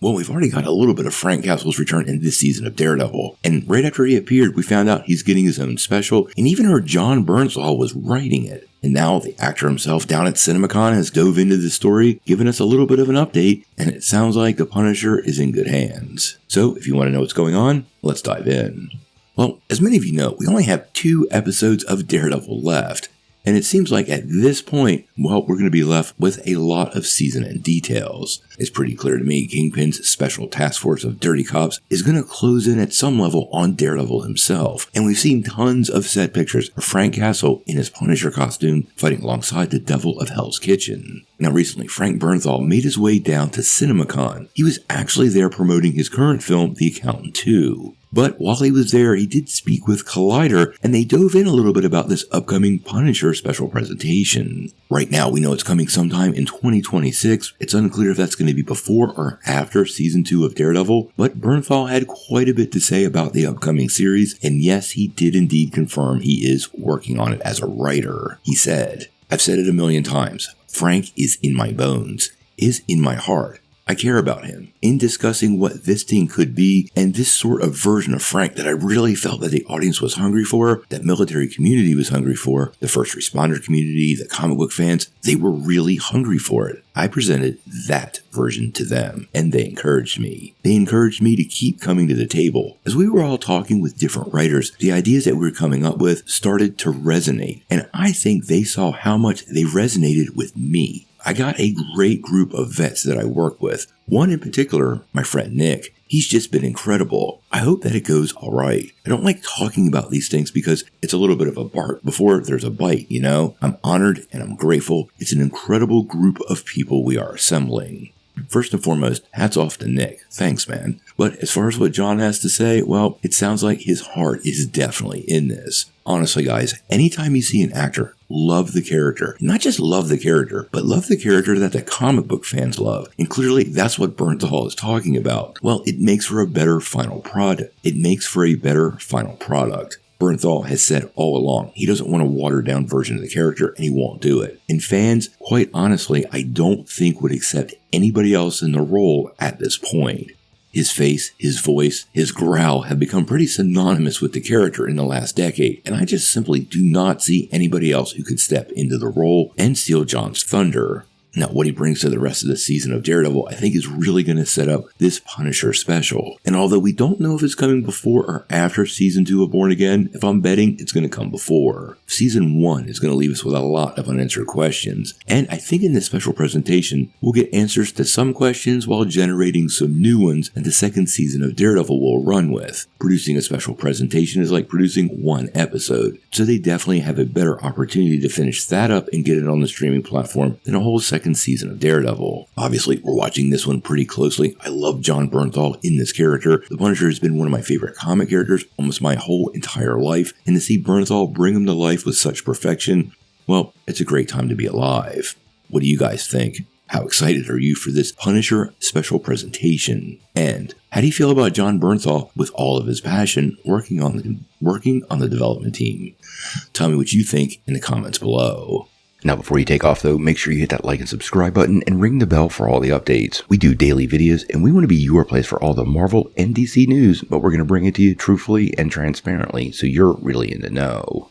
Well, we've already got a little bit of Frank Castle's return in this season of Daredevil, and right after he appeared, we found out he's getting his own special, and even heard Jon Bernthal was writing it. And now the actor himself down at CinemaCon has dove into the story, giving us a little bit of an update, and it sounds like the Punisher is in good hands. So, if you want to know what's going on, let's dive in. Well, as many of you know, we only have 2 episodes of Daredevil left. And it seems like at this point, well, we're going to be left with a lot of season end details. It's pretty clear to me Kingpin's special task force of dirty cops is going to close in at some level on Daredevil himself. And we've seen tons of set pictures of Frank Castle in his Punisher costume fighting alongside the Devil of Hell's Kitchen. Now recently, Frank Bernthal made his way down to CinemaCon. He was actually there promoting his current film, The Accountant 2. But while he was there, he did speak with Collider, and they dove in a little bit about this upcoming Punisher special presentation. Right now, we know it's coming sometime in 2026. It's unclear if that's going to be before or after Season 2 of Daredevil, but Bernthal had quite a bit to say about the upcoming series, and yes, he did indeed confirm he is working on it as a writer. He said, "I've said it a million times, Frank is in my bones, is in my heart. I care about him. In discussing what this thing could be and this sort of version of Frank that I really felt that the audience was hungry for, that military community was hungry for, the first responder community, the comic book fans, they were really hungry for it. I presented that version to them, and they encouraged me. They encouraged me to keep coming to the table. As we were all talking with different writers, the ideas that we were coming up with started to resonate, and I think they saw how much they resonated with me. I got a great group of vets that I work with. One in particular, my friend Nick. He's just been incredible. I hope that it goes all right. I don't like talking about these things because it's a little bit of a bark before there's a bite, you know? I'm honored and I'm grateful. It's an incredible group of people we are assembling. First and foremost, hats off to Nick. Thanks, man. But as far as what Jon has to say, well, it sounds like his heart is definitely in this. Honestly, guys, anytime you see an actor love the character, not just love the character, but love the character that the comic book fans love, and clearly that's what Bernthal is talking about, well, it makes for a better final product. It makes for a better final product. Bernthal has said all along, he doesn't want a watered-down version of the character, and he won't do it. And fans, quite honestly, I don't think would accept anybody else in the role at this point. His face, his voice, his growl have become pretty synonymous with the character in the last decade, and I just simply do not see anybody else who could step into the role and steal Jon's thunder. Now, what he brings to the rest of the season of Daredevil, I think is really going to set up this Punisher special. And although we don't know if it's coming before or after Season 2 of Born Again, if I'm betting, it's going to come before. Season 1 is going to leave us with a lot of unanswered questions. And I think in this special presentation, we'll get answers to some questions while generating some new ones that the second season of Daredevil will run with. Producing a special presentation is like producing one episode. So they definitely have a better opportunity to finish that up and get it on the streaming platform than a whole second season of Daredevil. Obviously, we're watching this one pretty closely. I love Jon Bernthal in this character. The Punisher has been one of my favorite comic characters almost my whole entire life, and to see Bernthal bring him to life with such perfection, well, it's a great time to be alive. What do you guys think? How excited are you for this Punisher special presentation? And how do you feel about Jon Bernthal with all of his passion working on the development team? Tell me what you think in the comments below. Now, before you take off, though, make sure you hit that like and subscribe button and ring the bell for all the updates. We do daily videos, and we want to be your place for all the Marvel and DC news, but we're going to bring it to you truthfully and transparently, so you're really in the know.